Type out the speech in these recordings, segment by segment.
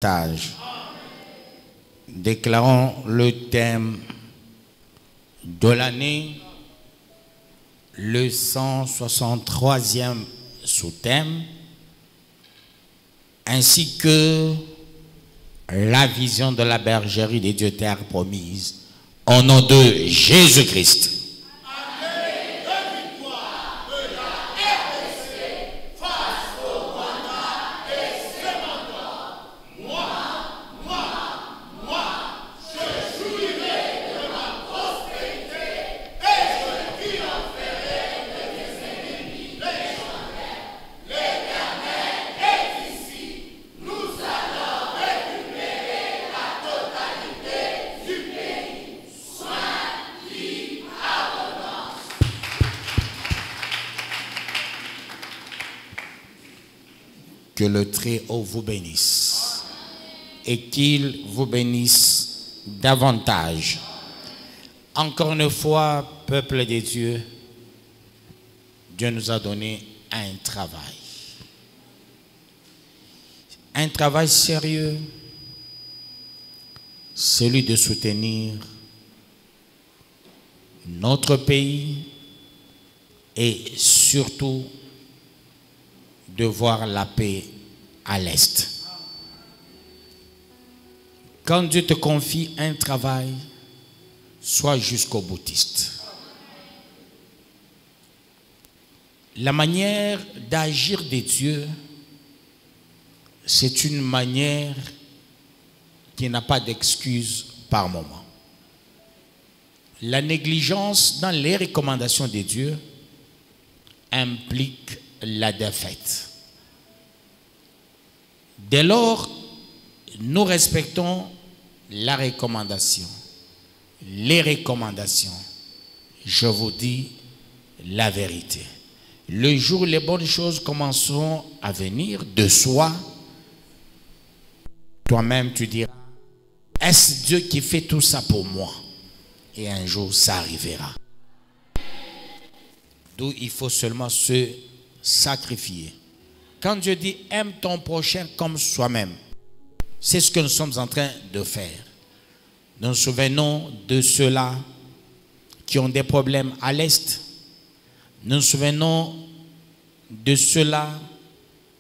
davantage. Déclarons le thème de l'année, le 163e sous-thème, ainsi que la vision de la bergerie des dieux terres promises, au nom de Jésus-Christ. Que le Très-Haut vous bénisse et qu'il vous bénisse davantage. Encore une fois, peuple des dieux, Dieu nous a donné un travail. Un travail sérieux, celui de soutenir notre pays et surtout de voir la paix à l'Est. Quand Dieu te confie un travail, sois jusqu'au boutiste. La manière d'agir des dieux, c'est une manière qui n'a pas d'excuse par moment. La négligence dans les recommandations des dieux implique la défaite. Dès lors, nous respectons la recommandation. Les recommandations, je vous dis la vérité. Le jour où les bonnes choses commenceront à venir de soi, toi-même tu diras, est-ce Dieu qui fait tout ça pour moi? Et un jour ça arrivera. D'où il faut seulement se sacrifier. Quand Dieu dit aime ton prochain comme soi-même, c'est ce que nous sommes en train de faire. Nous nous souvenons de ceux-là qui ont des problèmes à l'Est. Nous nous souvenons de ceux-là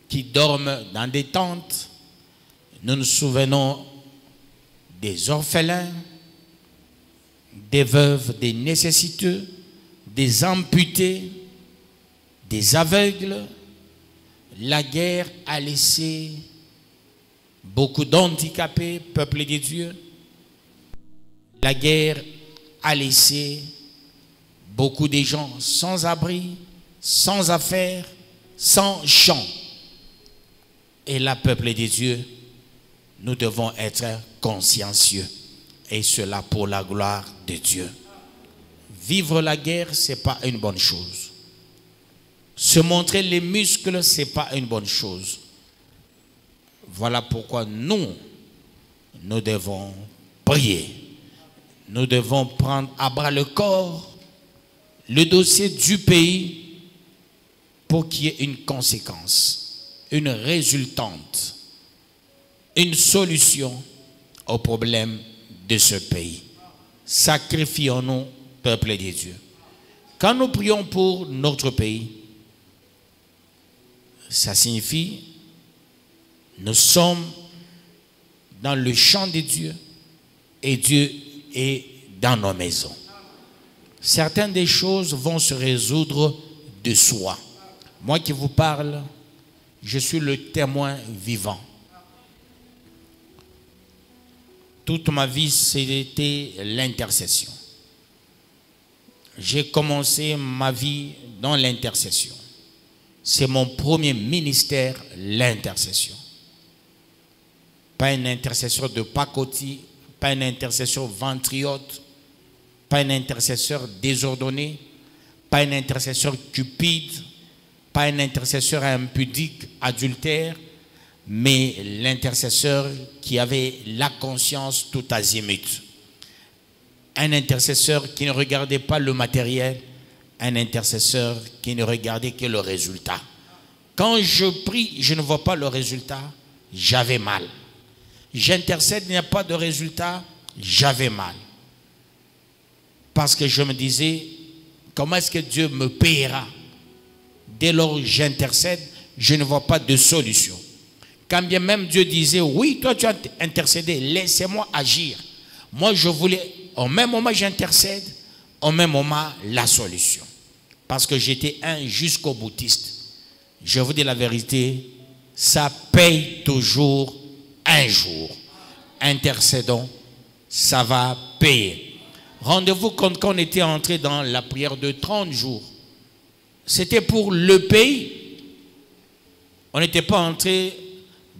qui dorment dans des tentes. Nous nous souvenons des orphelins, des veuves, des nécessiteux, des amputés, des aveugles. La guerre a laissé beaucoup d'handicapés, peuple des dieux. La guerre a laissé beaucoup de gens sans abri, sans affaires, sans champ. Et là, peuple des dieux, nous devons être consciencieux. Et cela pour la gloire de Dieu. Vivre la guerre, ce n'est pas une bonne chose. Se montrer les muscles, ce n'est pas une bonne chose. Voilà pourquoi nous devons prier. Nous devons prendre à bras le corps le dossier du pays pour qu'il y ait une conséquence, une résultante, une solution au problème de ce pays. Sacrifions-nous, peuple des dieux. Quand nous prions pour notre pays, ça signifie nous sommes dans le champ de Dieu et Dieu est dans nos maisons. Certaines des choses vont se résoudre de soi. Moi qui vous parle, je suis le témoin vivant. Toute ma vie, c'était l'intercession. J'ai commencé ma vie dans l'intercession. C'est mon premier ministère, l'intercession. Pas un intercesseur de pacotille, pas un intercesseur ventriote, pas un intercesseur désordonné, pas un intercesseur cupide, pas un intercesseur impudique, adultère, mais l'intercesseur qui avait la conscience tout azimut. Un intercesseur qui ne regardait pas le matériel, un intercesseur qui ne regardait que le résultat. Quand je prie, je ne vois pas le résultat, j'avais mal. J'intercède, il n'y a pas de résultat, j'avais mal. Parce que je me disais, comment est-ce que Dieu me paiera? Dès lors que j'intercède, je ne vois pas de solution. Quand bien même Dieu disait, oui, toi tu as intercédé, laissez-moi agir. Moi je voulais, au même moment j'intercède, au même moment la solution. Parce que j'étais un jusqu'au boutiste. Je vous dis la vérité, ça paye toujours un jour. Intercédons, ça va payer. Rendez-vous compte qu'on était entré dans la prière de 30 jours. C'était pour le pays. On n'était pas entré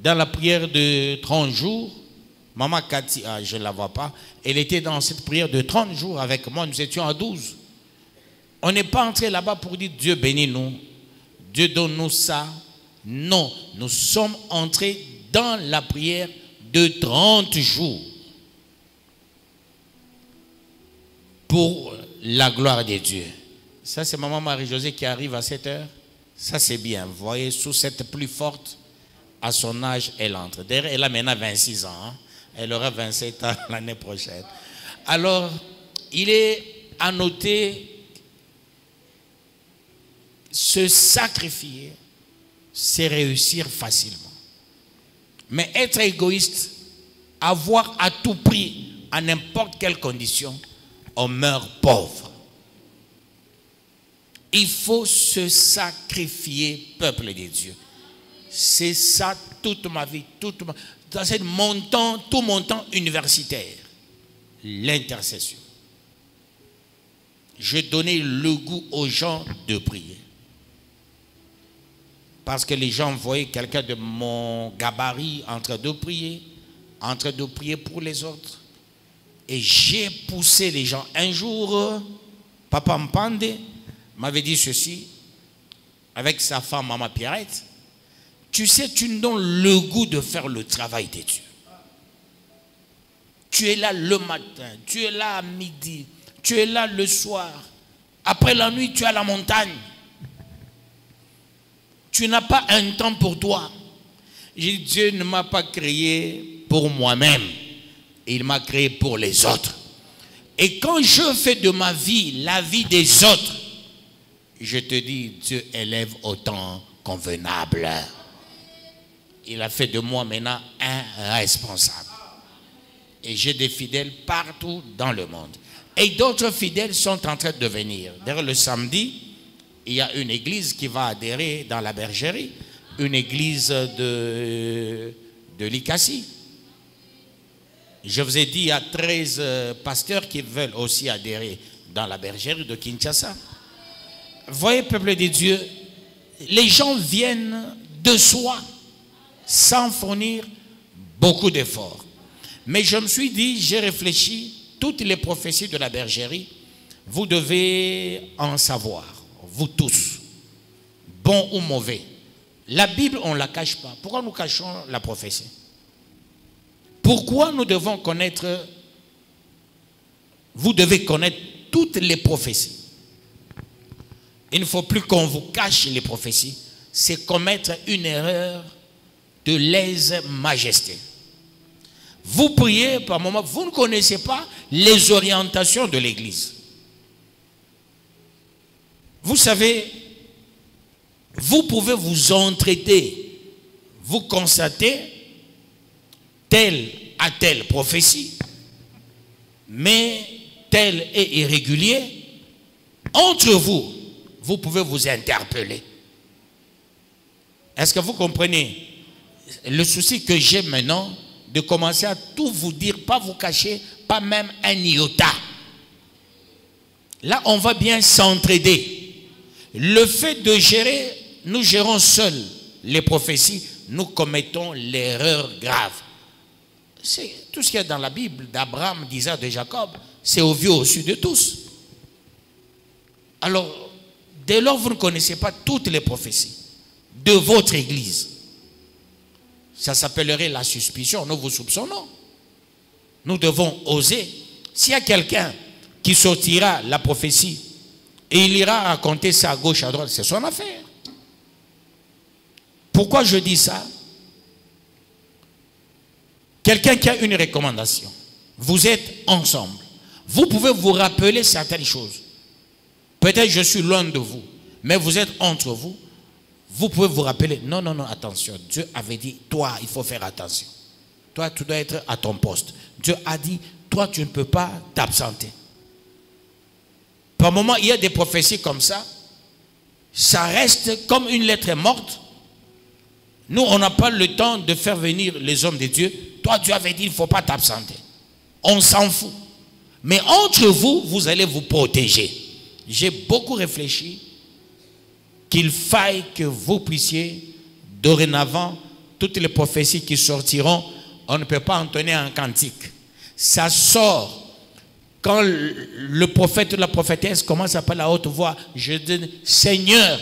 dans la prière de 30 jours. Maman Cathy, je ne la vois pas, elle était dans cette prière de 30 jours avec moi, nous étions à 12. On n'est pas entré là-bas pour dire Dieu bénis-nous, Dieu donne-nous ça. Non, nous sommes entrés dans la prière de 30 jours. Pour la gloire de Dieu. Ça, c'est maman Marie-Josée qui arrive à 7 heures. Ça, c'est bien. Vous voyez, sous cette pluie forte, à son âge, elle entre. D'ailleurs, elle a maintenant 26 ans. Hein. Elle aura 27 ans l'année prochaine. Alors, il est à noter, se sacrifier, c'est réussir facilement. Mais être égoïste, avoir à tout prix, à n'importe quelle condition, on meurt pauvre. Il faut se sacrifier, peuple de Dieu. C'est ça toute ma vie, dans tout mon temps universitaire. L'intercession. Je donnais le goût aux gens de prier. Parce que les gens voyaient quelqu'un de mon gabarit en train de prier pour les autres. Et j'ai poussé les gens. Un jour, Papa Mpande m'avait dit ceci, avec sa femme, Maman Pierrette. Tu sais, tu nous donnes le goût de faire le travail de Dieu. Tu es là le matin, tu es là à midi, tu es là le soir. Après la nuit, tu es à la montagne. Tu n'as pas un temps pour toi. J'ai dit, Dieu ne m'a pas créé pour moi-même. Il m'a créé pour les autres. Et quand je fais de ma vie la vie des autres, je te dis, Dieu élève au temps convenable. Il a fait de moi maintenant un responsable. Et j'ai des fidèles partout dans le monde. Et d'autres fidèles sont en train de venir. D'ailleurs, le samedi, il y a une église qui va adhérer dans la bergerie, une église de l'Ikassi. Je vous ai dit, il y a 13 pasteurs qui veulent aussi adhérer dans la bergerie de Kinshasa. Voyez, peuple de Dieu, les gens viennent de soi, sans fournir beaucoup d'efforts. Mais je me suis dit, j'ai réfléchi, toutes les prophéties de la bergerie, vous devez en savoir, vous tous, bons ou mauvais. La Bible, on ne la cache pas. Pourquoi nous cachons la prophétie? Pourquoi nous devons connaître, vous devez connaître toutes les prophéties. Il ne faut plus qu'on vous cache les prophéties. C'est commettre une erreur de lèse-majesté. Vous priez par moment, vous ne connaissez pas les orientations de l'Église. Vous savez, vous pouvez vous entraider, vous constatez telle à telle prophétie, mais tel est irrégulier. Entre vous, vous pouvez vous interpeller. Est-ce que vous comprenez le souci que j'ai maintenant de commencer à tout vous dire, pas vous cacher, pas même un iota. Là, on va bien s'entraider. Le fait de gérer, nous gérons seuls les prophéties, nous commettons l'erreur grave. C'est tout ce qu'il y a dans la Bible d'Abraham, d'Isaac, de Jacob, c'est au vieux au-dessus de tous. Alors, dès lors vous ne connaissez pas toutes les prophéties de votre église, ça s'appellerait la suspicion. Nous vous soupçonnons. Nous devons oser. S'il y a quelqu'un qui sortira la prophétie et il ira raconter ça à gauche, à droite, c'est son affaire. Pourquoi je dis ça? Quelqu'un qui a une recommandation. Vous êtes ensemble. Vous pouvez vous rappeler certaines choses. Peut-être je suis loin de vous, mais vous êtes entre vous. Vous pouvez vous rappeler, non, non, non, attention. Dieu avait dit, toi, il faut faire attention. Toi, tu dois être à ton poste. Dieu a dit, toi, tu ne peux pas t'absenter. Par moment, il y a des prophéties comme ça. Ça reste comme une lettre morte. Nous, on n'a pas le temps de faire venir les hommes de Dieu. Toi, Dieu avait dit, il ne faut pas t'absenter. On s'en fout. Mais entre vous, vous allez vous protéger. J'ai beaucoup réfléchi qu'il faille que vous puissiez, dorénavant, toutes les prophéties qui sortiront, on ne peut pas entonner un cantique. Ça sort. Quand le prophète ou la prophétesse commence à parler à haute voix, je dis, Seigneur,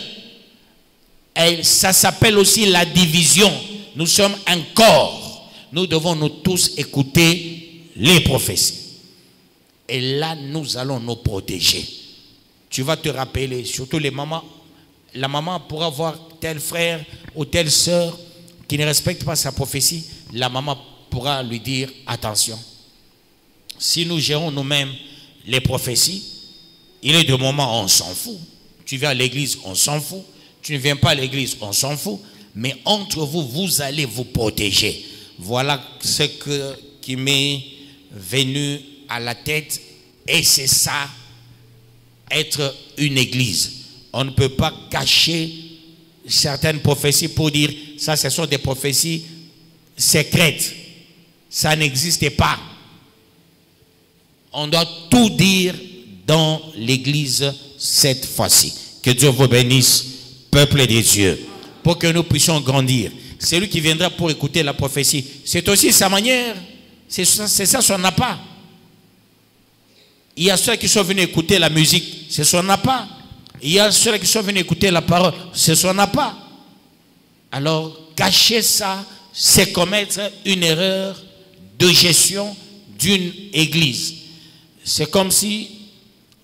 ça s'appelle aussi la division. Nous sommes un corps. Nous devons nous tous écouter les prophéties. Et là, nous allons nous protéger. Tu vas te rappeler, surtout les mamans, la maman pourra voir tel frère ou telle sœur qui ne respecte pas sa prophétie. La maman pourra lui dire, attention. Si nous gérons nous-mêmes les prophéties, il est de moments où on s'en fout. Tu viens à l'église, on s'en fout. Tu ne viens pas à l'église, on s'en fout. Mais entre vous, vous allez vous protéger. Voilà ce qui m'est venu à la tête. Et c'est ça, être une église. On ne peut pas cacher certaines prophéties pour dire, ça, ce sont des prophéties secrètes. Ça n'existe pas. On doit tout dire dans l'église cette fois-ci. Que Dieu vous bénisse, peuple des dieux, pour que nous puissions grandir. Celui qui viendra pour écouter la prophétie, c'est aussi sa manière. C'est ça son appât. Il y a ceux qui sont venus écouter la musique, c'est son appât. Il y a ceux qui sont venus écouter la parole, c'est son appât. Alors, cacher ça, c'est commettre une erreur de gestion d'une église. C'est comme si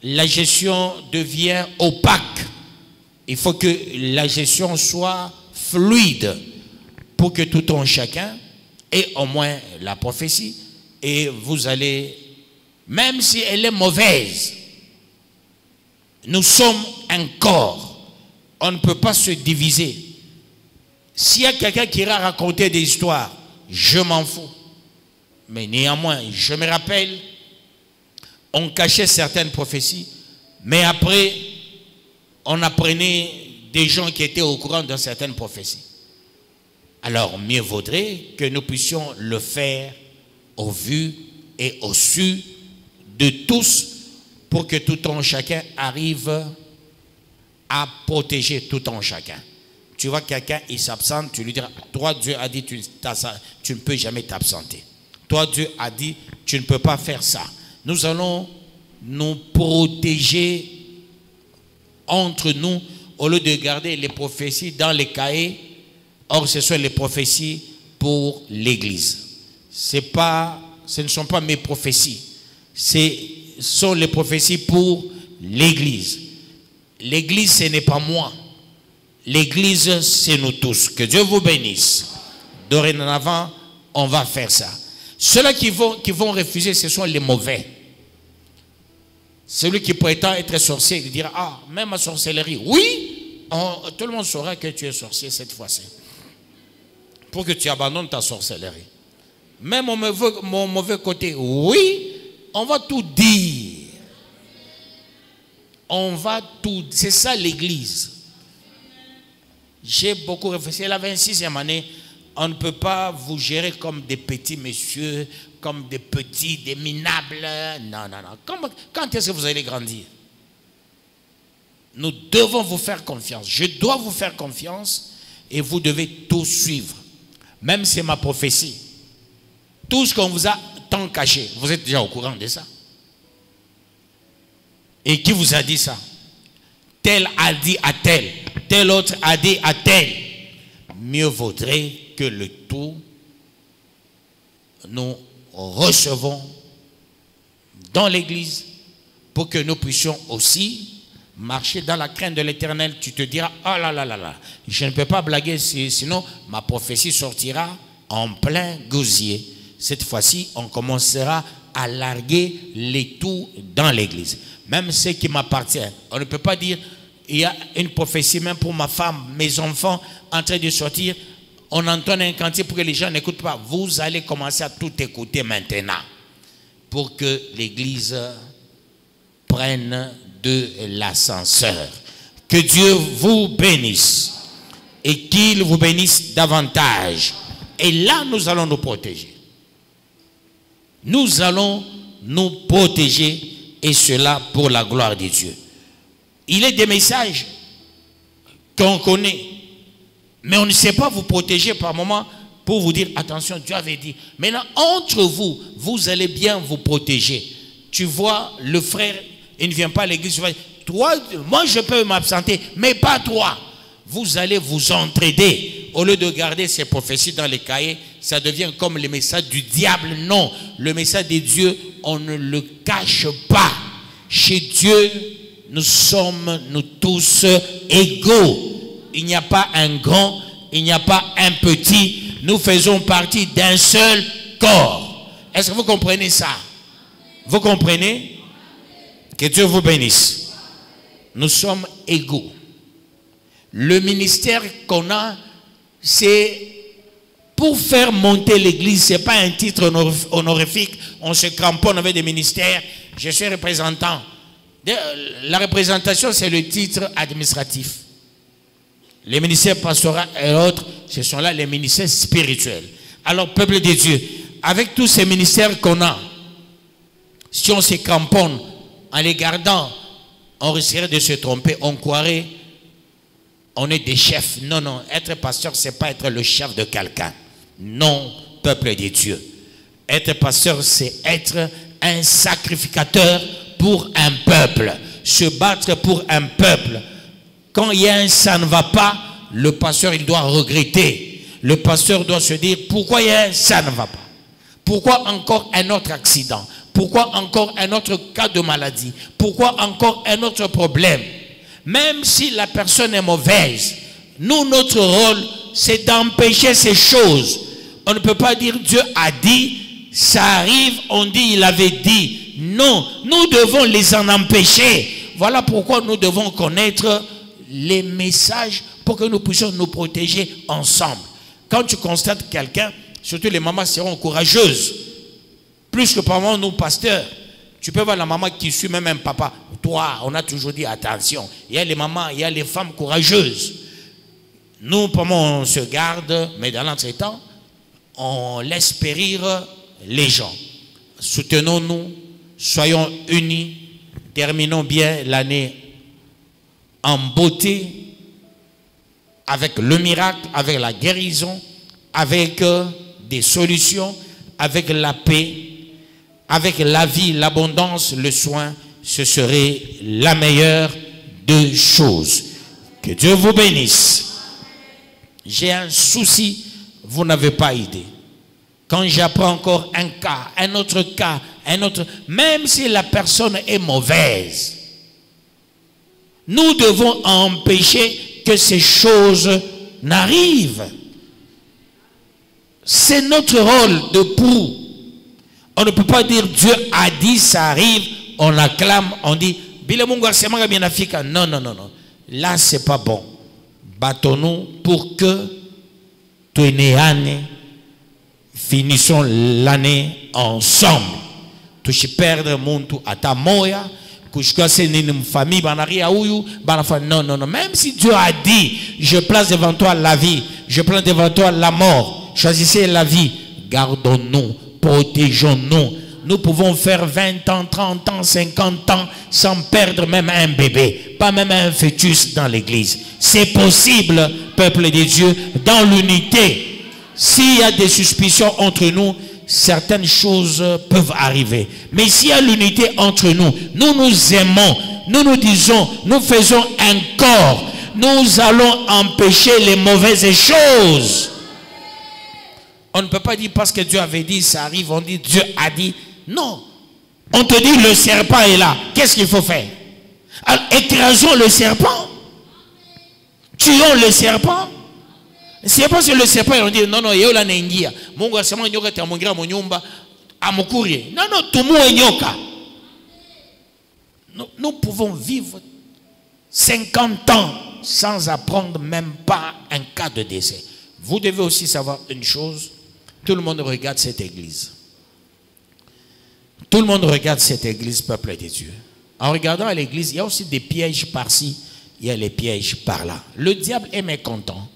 la gestion devient opaque. Il faut que la gestion soit fluide pour que tout un chacun ait au moins la prophétie. Et vous allez, même si elle est mauvaise, nous sommes un corps. On ne peut pas se diviser. S'il y a quelqu'un qui ira raconter des histoires, je m'en fous. Mais néanmoins, je me rappelle, on cachait certaines prophéties, mais après, on apprenait des gens qui étaient au courant de certaines prophéties. Alors, mieux vaudrait que nous puissions le faire au vu et au su de tous pour que tout un chacun arrive à protéger tout un chacun. Tu vois quelqu'un, il s'absente, tu lui diras, toi Dieu a dit, tu ne peux jamais t'absenter. Toi Dieu a dit, tu ne peux pas faire ça. Nous allons nous protéger entre nous au lieu de garder les prophéties dans les cahiers. Or, ce sont les prophéties pour l'Église. Ce ne sont pas mes prophéties. Ce sont les prophéties pour l'Église. L'Église, ce n'est pas moi. L'Église, c'est nous tous. Que Dieu vous bénisse. Dorénavant, on va faire ça. Ceux-là qui vont refuser, ce sont les mauvais. Celui qui prétend être sorcier, il dira, ah, même ma sorcellerie. Oui, tout le monde saura que tu es sorcier cette fois-ci. Pour que tu abandonnes ta sorcellerie. Même mon mauvais côté, oui, on va tout dire. On va tout. C'est ça l'église. J'ai beaucoup réfléchi. La 26e année, on ne peut pas vous gérer comme des petits messieurs, comme des petits, des minables. Non, non, non. Quand est-ce que vous allez grandir? Nous devons vous faire confiance. Je dois vous faire confiance et vous devez tout suivre. Même si c'est ma prophétie. Tout ce qu'on vous a tant caché, vous êtes déjà au courant de ça. Et qui vous a dit ça? Tel a dit à tel, tel autre a dit à tel. Mieux vaudrait que le tout nous recevons dans l'église pour que nous puissions aussi marcher dans la crainte de l'Éternel. Tu te diras, oh là là là là, je ne peux pas blaguer, sinon ma prophétie sortira en plein gosier. Cette fois-ci, on commencera à larguer les tours dans l'église. Même ce qui m'appartient. On ne peut pas dire, il y a une prophétie même pour ma femme, mes enfants en train de sortir. On entonne un cantique pour que les gens n'écoutent pas. Vous allez commencer à tout écouter maintenant pour que l'église prenne de l'ascenseur. Que Dieu vous bénisse et qu'il vous bénisse davantage. Et là, nous allons nous protéger. Nous allons nous protéger et cela pour la gloire de Dieu. Il est des messages qu'on connaît, mais on ne sait pas vous protéger par moment pour vous dire, attention, Dieu avait dit. Maintenant, entre vous, vous allez bien vous protéger. Tu vois, le frère, il ne vient pas à l'église, toi, moi je peux m'absenter, mais pas toi. Vous allez vous entraider. Au lieu de garder ces prophéties dans les cahiers, ça devient comme les messages du diable. Non, le message de Dieu, on ne le cache pas. Chez Dieu, nous sommes, nous tous, égaux. Il n'y a pas un grand, il n'y a pas un petit. Nous faisons partie d'un seul corps. Est-ce que vous comprenez ça? Vous comprenez? Que Dieu vous bénisse. Nous sommes égaux. Le ministère qu'on a, c'est pour faire monter l'église. Ce n'est pas un titre honorifique. On se cramponne avec des ministères. Je suis représentant. La représentation, c'est le titre administratif. Les ministères pastoraux et autres, ce sont là les ministères spirituels. Alors, peuple de Dieu, avec tous ces ministères qu'on a, si on se cramponne en les gardant, on risquerait de se tromper. On croirait on est des chefs. Non, non, être pasteur, ce n'est pas être le chef de quelqu'un. Non, peuple de Dieu. Être pasteur, c'est être un sacrificateur pour un peuple. Se battre pour un peuple. Quand il y a un ça ne va pas, le pasteur, il doit regretter. Le pasteur doit se dire, pourquoi il y a un ça ne va pas? Pourquoi encore un autre accident? Pourquoi encore un autre cas de maladie? Pourquoi encore un autre problème? Même si la personne est mauvaise, nous, notre rôle, c'est d'empêcher ces choses. On ne peut pas dire Dieu a dit, ça arrive, on dit il avait dit. Non, nous devons les en empêcher. Voilà pourquoi nous devons connaître les messages pour que nous puissions nous protéger ensemble. Quand tu constates quelqu'un, surtout les mamans seront courageuses. Plus que par moment, nous, pasteurs, tu peux voir la maman qui suit même un papa. Toi, on a toujours dit attention. Il y a les mamans, il y a les femmes courageuses. Nous, par moment, on se garde, mais dans l'entretemps, on laisse périr les gens. Soutenons-nous, soyons unis, terminons bien l'année en beauté, avec le miracle, avec la guérison, avec des solutions, avec la paix, avec la vie, l'abondance, le soin. Ce serait la meilleure des choses. Que Dieu vous bénisse. J'ai un souci, vous n'avez pas idée. Quand j'apprends encore un cas, un autre, même si la personne est mauvaise, nous devons empêcher que ces choses n'arrivent. C'est notre rôle de pour. On ne peut pas dire Dieu a dit, ça arrive, on acclame, on dit, non, non, non, non. Là, c'est pas bon. Battons-nous pour que finissons l'année ensemble. Tu perdre mon tout à ta moya. Famille, non, non, non. Même si Dieu a dit, je place devant toi la vie, je place devant toi la mort, choisissez la vie, gardons-nous, protégeons-nous. Nous pouvons faire 20 ans, 30 ans, 50 ans sans perdre même un bébé, pas même un fœtus dans l'église. C'est possible, peuple de Dieu, dans l'unité. S'il y a des suspicions entre nous, certaines choses peuvent arriver. Mais s'il y a l'unité entre nous, nous nous aimons, nous nous disons, nous faisons un corps, nous allons empêcher les mauvaises choses. On ne peut pas dire parce que Dieu avait dit, ça arrive, on dit Dieu a dit. Non. On te dit le serpent est là. Qu'est-ce qu'il faut faire? Alors, écrasons le serpent. Tuons le serpent. C'est pas que le serpent, on dit non, non, il y a la nengia. Mungu asema nyoka tamungira mu nyumba amukurie. Non, non, tout le monde est nyoka. Nous pouvons vivre 50 ans sans apprendre même pas un cas de décès. Vous devez aussi savoir une chose. Tout le monde regarde cette église. Tout le monde regarde cette église, peuple de Dieu. En regardant à l'église, il y a aussi des pièges par-ci, il y a les pièges par-là. Le diable est mécontent.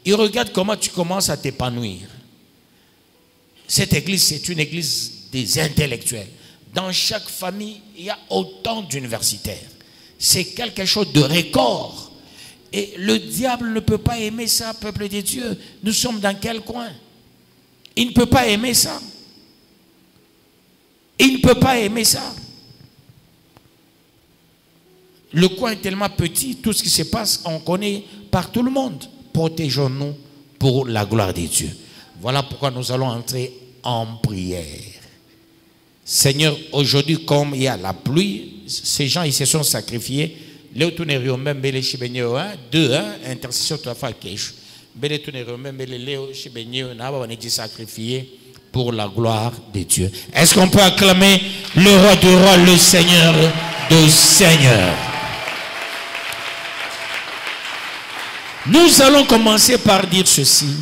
Il regarde comment tu commences à t'épanouir. Cette église, c'est une église des intellectuels. Dans chaque famille, il y a autant d'universitaires. C'est quelque chose de record. Et le diable ne peut pas aimer ça, peuple de Dieu. Nous sommes dans quel coin? Il ne peut pas aimer ça. Il ne peut pas aimer ça. Le coin est tellement petit, tout ce qui se passe, on connaît par tout le monde. Protégeons-nous pour la gloire de Dieu. Voilà pourquoi nous allons entrer en prière. Seigneur, aujourd'hui, comme il y a la pluie, ces gens, ils se sont sacrifiés. Léo même Bele Chibenyo, 2, intercession de la foi Kesh. Bele Tunerio, même Bele Léo Chibenyo, on été sacrifiés pour la gloire de Dieu. Est-ce qu'on peut acclamer le roi du roi, le Seigneur de Seigneur? Nous allons commencer par dire ceci.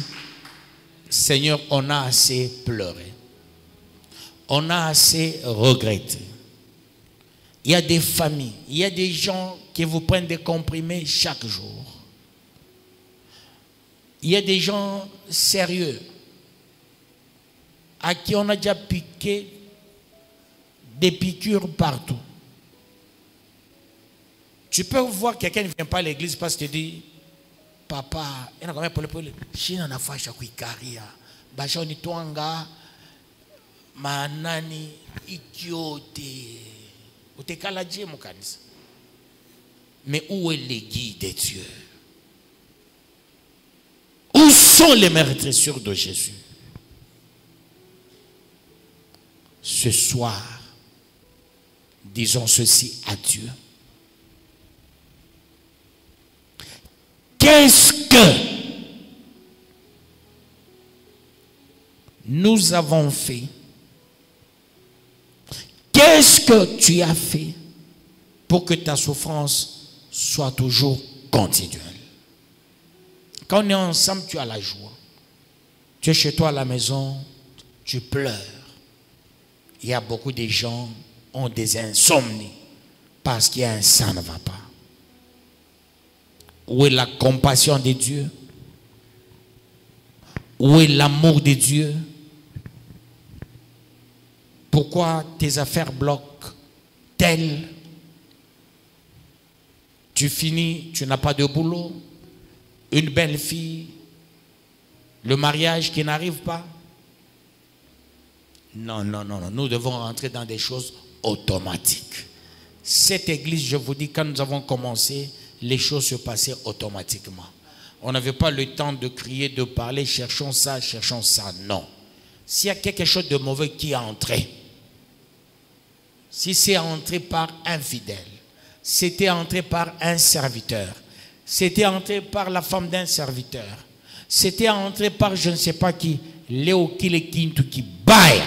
Seigneur, on a assez pleuré. On a assez regretté. Il y a des familles, il y a des gens qui vous prennent des comprimés chaque jour. Il y a des gens sérieux à qui on a déjà piqué des piqûres partout. Tu peux voir quelqu'un ne vient pas à l'église parce qu'il dit papa, il y a quand même pour le chien na fasha kuikaria, bashoni twanga manani idiote. Mais où est l'église de Dieu? Où sont les meurtrissures de Jésus? Ce soir, disons ceci à Dieu. Qu'est-ce que nous avons fait? Qu'est-ce que tu as fait pour que ta souffrance soit toujours continuelle? Quand on est ensemble, tu as la joie. Tu es chez toi à la maison, tu pleures. Il y a beaucoup de gens qui ont des insomnies parce qu'il y a un sang ne va pas. Où est la compassion de Dieu? Où est l'amour de Dieu? Pourquoi tes affaires bloquent telles? Tu finis, tu n'as pas de boulot, une belle fille, le mariage qui n'arrive pas. Non, non, non, non, nous devons rentrer dans des choses automatiques. Cette église, je vous dis, quand nous avons commencé, les choses se passaient automatiquement. On n'avait pas le temps de crier, de parler, cherchons ça, non. S'il y a quelque chose de mauvais qui est entré, si c'est entré par un fidèle, c'était entré par un serviteur, c'était entré par la femme d'un serviteur, c'était entré par je ne sais pas qui, Léo Kile Kintu qui baille,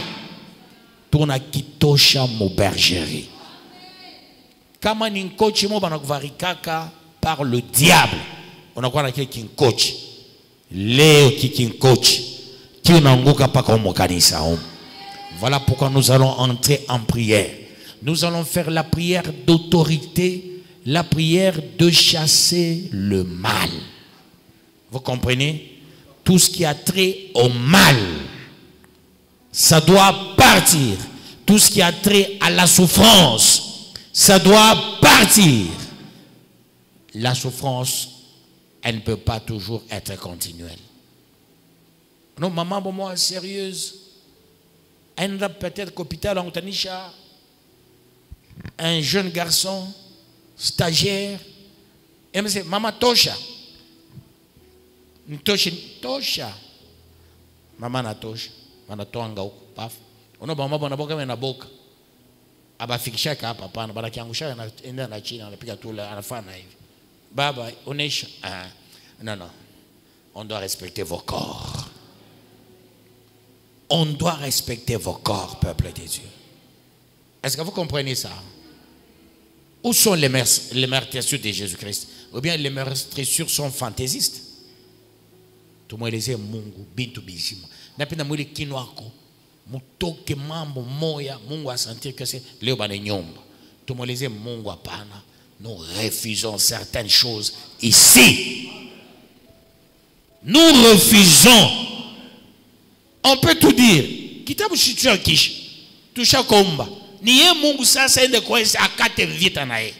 tourna kitosha mo bergerie. Kama ni coach mo banakuvarikaka par le diable, on a quoi qui coach, Léo qui coach, qui unanguka pa comme kanisa. Voilà pourquoi nous allons entrer en prière. Nous allons faire la prière d'autorité, la prière de chasser le mal. Vous comprenez? Tout ce qui a trait au mal, ça doit partir. Tout ce qui a trait à la souffrance, ça doit partir. La souffrance, elle ne peut pas toujours être continuelle. Non, maman, pour moi, sérieuse. Elle a peut-être qu'hôpital en Tanisha. Un jeune garçon, stagiaire, et me dit, maman tosha. Tosha. Maman na tosha. Maman toanga huko, paf. Ono mama bwana boka na boka. Abafikisha hapa hapana, bana kiangusha na enda na chini anapiga tu anafanya hivi. Baba onesha. No. On doit respecter vos corps. On doit respecter vos corps, peuple de Dieu. Est-ce que vous comprenez ça? Où sont les meurtrissures de Jésus-Christ? Ou bien les meurtrissures sont fantaisistes? Tout le monde disait Mungu, bintu bijima. Napenda mwili kinwako. Mutoke mambo moya, Mungu a sentir que c'est leo bana nyomba. Tout le monde disait Mungu hapana. Nous refusons certaines choses ici. Nous refusons. On peut tout dire. Kitabu shitua kishi. Tusha komba. Niye Mungu sasa ende kwese akate vita na ye.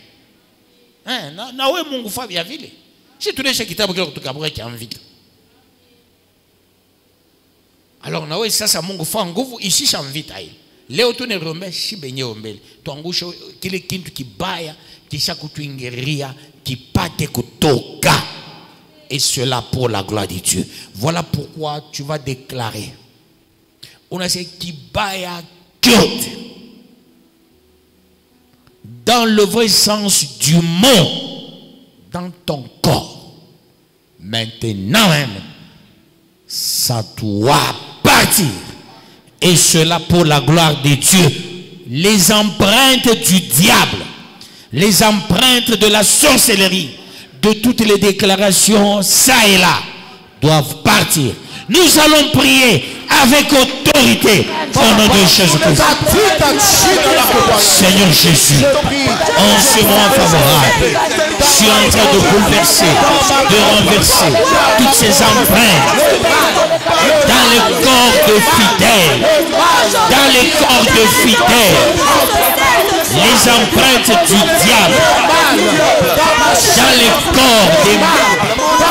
Na we Mungu fa vya vile. Si tunesha kitabu kile kutukabura kia vita. Alors na we sasa Mungu fa nguvu ishisha vita hii. Leo tunerombe shibenye ombele. Tuangushe kile kintu kibaya kisha kutuingeria kipate kutoka. Et cela pour la gloire de Dieu. Voilà pourquoi tu vas déclarer. On a ce kibaya kyote. Dans le vrai sens du mot, dans ton corps, maintenant même, ça doit partir. Et cela pour la gloire de Dieu. Les empreintes du diable, les empreintes de la sorcellerie, de toutes les déclarations, ça et là, doivent partir. Nous allons prier avec autorité au nom de Jésus-Christ. Seigneur Jésus, en ce moment favorable, je suis en train de bouleverser, de renverser toutes ces empreintes dans les corps de fidèles, dans les corps de fidèles, les empreintes du diable, dans les corps des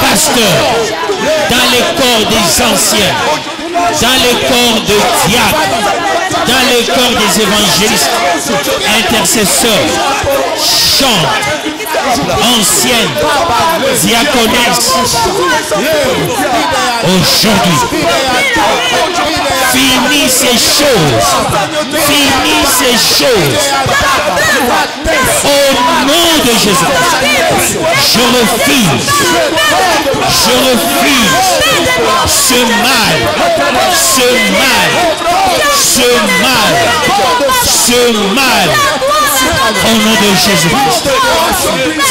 pasteurs, dans les corps des anciens, dans les corps de diables, dans les corps des évangélistes, intercesseurs, chantes, anciennes, diaconesses. Aujourd'hui, finis ces choses. Finis ces choses. Au nom de Jésus, je refuse ce mal, ce mal, ce mal, ce mal. Au nom de Jésus-Christ,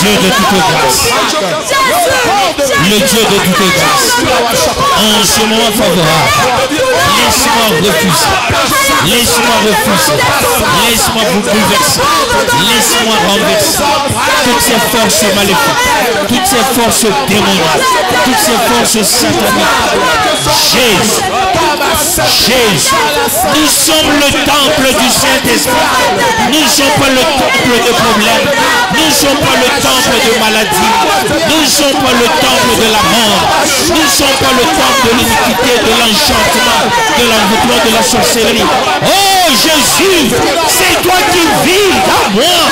Dieu de toute grâce, le Dieu de toute grâce, en ce moment favorable, laisse-moi refuser, laisse-moi vous bouleverser, laisse-moi renverser toutes ces forces maléfiques, toutes ces forces démoniaques, toutes ces forces sataniques. Jésus, nous sommes le temple du Saint-Esprit. Nous ne sommes pas le temple de problèmes. Nous ne sommes pas le temple de maladie. Nous ne sommes pas le temple de la mort. Nous ne sommes pas le temple de l'iniquité, de l'enchantement, de l'envoûtement, de la sorcellerie. Oh Jésus, c'est toi qui vis dans moi.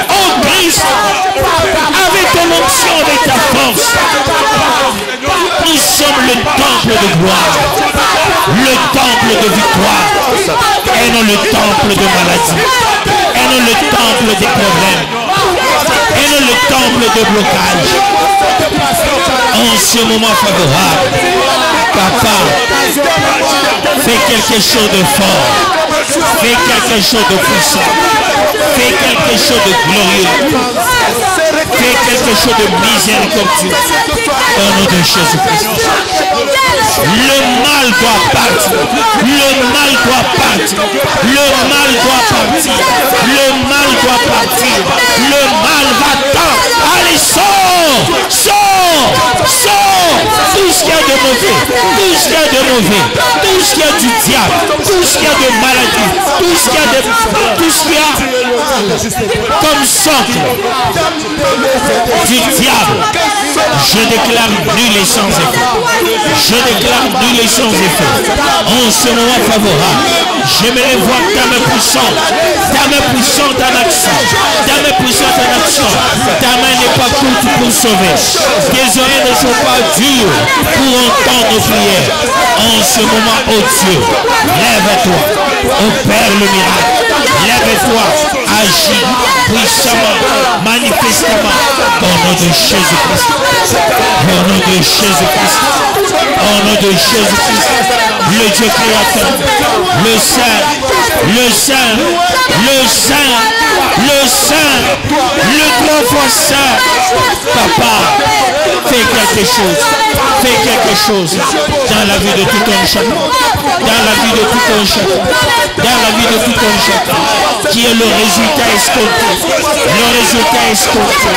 Oh Christ, avec ton onction, avec ta force, nous sommes le temple de gloire, le temple de victoire, et non le temple de maladie, et non le temple des problèmes, et non le temple de blocage. En ce moment favorable, Papa, fais quelque chose de fort, fais quelque chose de puissant, fais quelque chose de glorieux, fais quelque chose de miséricordieux. Au nom de Jésus-Christ. Le mal doit partir. Le mal doit partir. Le mal doit partir. Le mal doit partir. Le mal va-t'en. Allez, sors. Sors. Sors. Tout ce qu'il y a de mauvais. Tout ce qu'il y a de mauvais. Tout ce qu'il y a du diable. Tout ce qu'il y a de maladie. Tout ce qu'il y a de... Tout ce qu'il y a comme socle du diable. Je déclare nul et sans effet. Je déclare nul et sans effet. En ce moment favorable, j'aimerais voir ta main puissante en action. Ta main puissante en action. Ta main n'est pas courte pour sauver. Tes oreilles ne sont pas dures pour entendre nos prières. En ce moment, oh Dieu, lève-toi, opère le miracle. Lève-toi, agis puissamment, manifestement. Au nom nom de Jésus-Christ. Au nom de Jésus-Christ. Au nom de Jésus-Christ. Le Dieu créateur. Le Saint. Le Saint. Le Saint. Le Saint. Le trois fois Saint. Papa, fais quelque chose. Fais quelque chose dans la vie de tout un chacun. Dans la vie de tout un chacun. Dans la vie de tout un chacun. Qui est le résultat escompté. Le résultat escompté.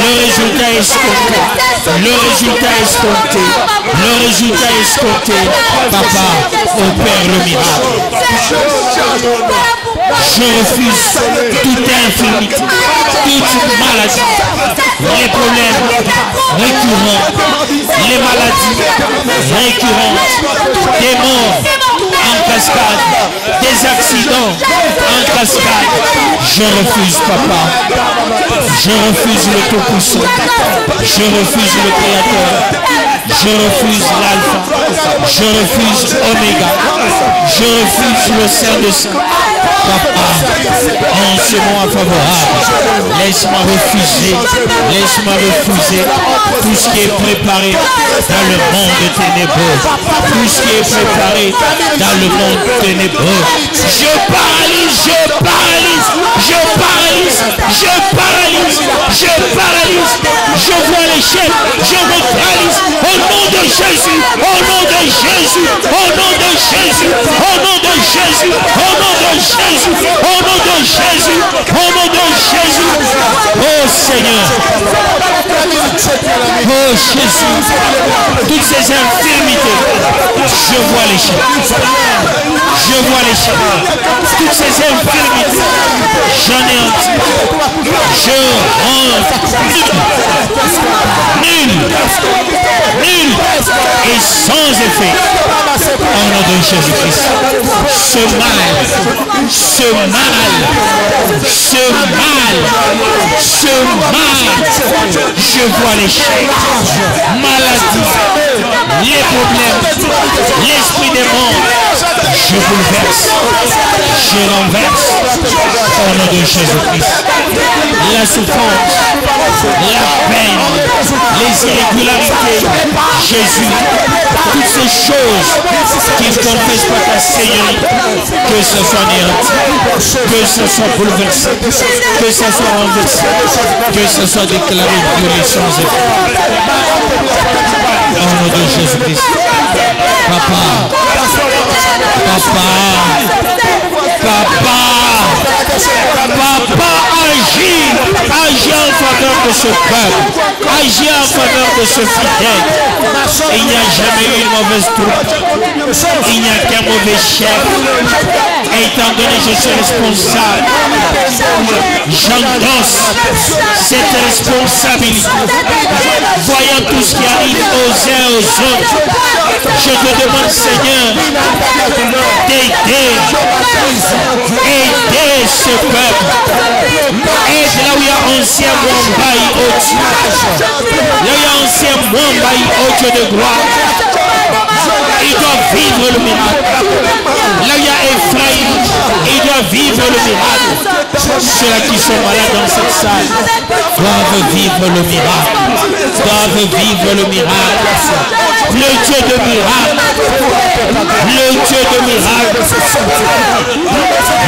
Le résultat escompté. Le résultat escompté. Le résultat escompté. Papa, opère le miracle. Je refuse toute infirmité, toute maladie, les problèmes récurrents, les maladies récurrentes, des morts en cascade, des accidents en cascade. Je refuse, papa. Je refuse le Tout-Puissant. Je refuse le Créateur. Je refuse l'Alpha. Je refuse Oméga. Je refuse le Saint de Saint. Papa, en ce moment favorable, laisse-moi refuser tout ce qui est préparé dans le monde ténébreux. Tout ce qui est préparé dans le monde ténébreux. Je paralyse, je paralyse, je paralyse, je paralyse, je paralyse. Je vois l'échec, je neutralise au nom de Jésus, au nom de Jésus, au nom de Jésus, au nom de Jésus, au nom de Jésus, au nom de Jésus, au nom de Jésus. Oh Seigneur, oh Jésus, toutes ces infirmités, je vois l'échec, je vois l'échec. Toutes ces infirmités, j'en ai entier, je rentre nul, nul et sans effet. Au nom de Jésus-Christ, ce mal, ce mal, ce mal, ce mal, je vois l'échec, maladie, les problèmes, l'esprit des morts, je bouleverse, je renverse au nom de Jésus-Christ. La souffrance, la peine, les irrégularités, Jésus, toutes ces choses qui ne confessent pas ta Seigneurie, que ce soit néanti, que ce soit bouleversé, que ce soit renversé, que ce soit déclaré violé sans effet. Au nom de Jésus-Christ. Papa, agis en faveur de ce peuple, agis en faveur de ce fidèle. Il n'y a jamais eu une mauvaise troupe, il n'y a qu'un mauvais chef. Et étant donné que je suis responsable, j'endosse cette responsabilité. Voyant tout ce qui arrive aux uns aux autres, je te demande, Seigneur, d'aider ce peuple. Aide là où il y a ancien Mwambaï au-dessus. Là où il y a ancien Mwambaï au-dessus de gloire. Il doit vivre le miracle. Là où il y a Ephraïm, il doit vivre le miracle. Ceux-là qui sont malades dans cette salle doivent vivre le miracle. Doivent vivre le miracle. Le Dieu de miracle. Le Dieu de miracle.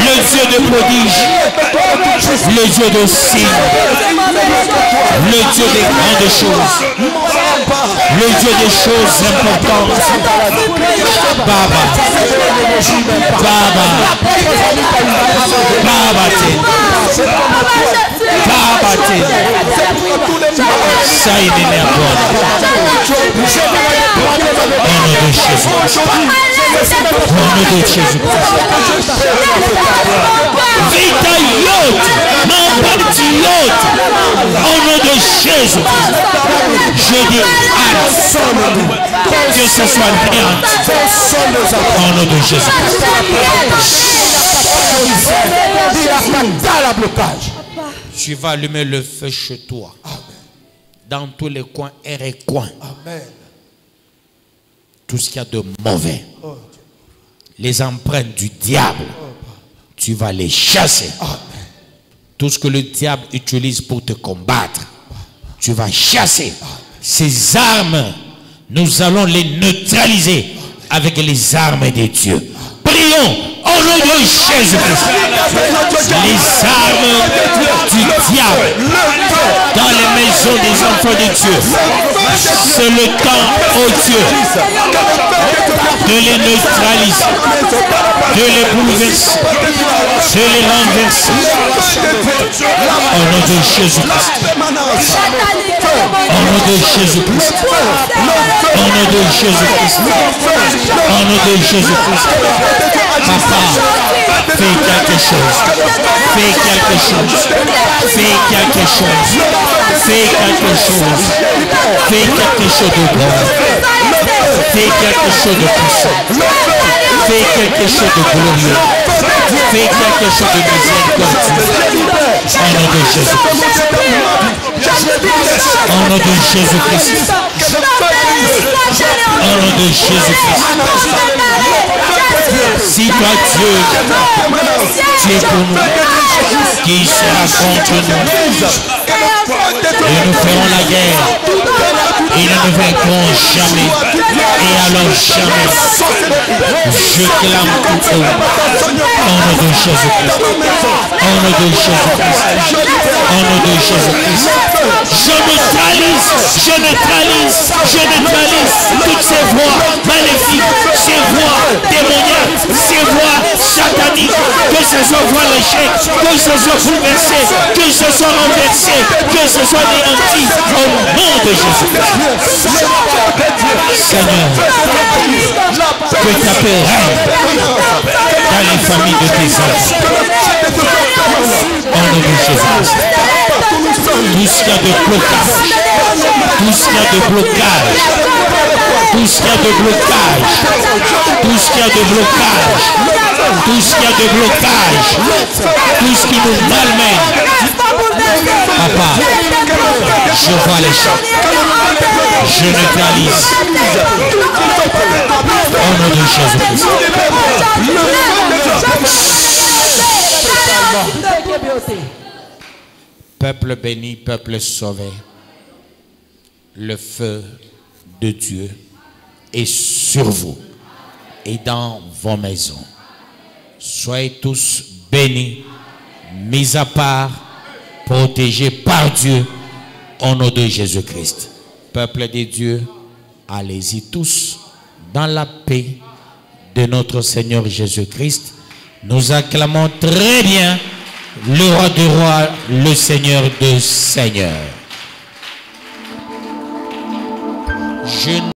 Le Dieu de prodige. Le Dieu de signes. Le Dieu des grandes choses. Le Dieu des choses importantes. Baba. Baba. Baba te. Baba te. Ça il m'énerve. Au nom de Jésus. Au nom de Jésus. Vita yote. Non pas de yote. Au nom de Jésus. Je dis que ce soit néant. Au nom de Jésus. Tu vas allumer le feu chez toi. Dans tous les coins et recoins. Tout ce qu'il y a de mauvais. Les empreintes du diable. Tu vas les chasser. Tout ce que le diable utilise pour te combattre. tu vas chasser ces armes. Nous allons les neutraliser avec les armes de Dieu. Prions au nom de Jésus-Christ. Les armes du diable dans les maisons des enfants de Dieu. C'est le temps, oh Dieu, de les neutraliser, de les bouleverser, de les renverser. Au nom de Jésus-Christ. Au nom de Jésus-Christ. Au nom de Jésus-Christ. Au nom de Jésus-Christ. Papa, fais quelque chose. Fais quelque chose. Fais quelque chose. Fais quelque chose. Fais quelque chose de bon. Fais quelque chose de puissant. Fais quelque chose de glorieux. Fais quelque chose de miséricordieux. Au nom de Jésus-Christ. Au nom de Jésus-Christ. Au nom de Jésus-Christ. Si toi Dieu, tu es pour nous, qui sera contre nous? Et nous ferons la guerre. Ils ne nous vaincront jamais. Et alors jamais. Je clame tout haut. Au nom de Jésus-Christ. Au nom de Jésus-Christ. Au nom de Jésus-Christ. Je neutralise toutes ces voix maléfiques, ces voix démoniaques, ces voix sataniques, que ce soit voix l'échec, que ce soit bouleversé, que ce soit renversé, que ce soit néanti, au nom de Jésus-Christ. Seigneur, que ta paix règne dans les familles de tes enfants. Au nom de Jésus-Christ. Tout ce qu'il y a de blocage, tout ce qu'il y a de blocage, tout ce qu'il y a de blocage, tout ce qu'il y a de blocage, tout ce qu'il y a de blocage, tout ce qui nous malmène. Papa, je vois les choses. Je neutralise. Au nom de Jésus-Christ. Peuple béni, peuple sauvé, le feu de Dieu est sur vous et dans vos maisons. Soyez tous bénis, mis à part, protégés par Dieu au nom de Jésus-Christ. Peuple de Dieu, allez-y tous dans la paix de notre Seigneur Jésus-Christ. Nous acclamons très bien le roi des rois, le Seigneur des seigneurs. Je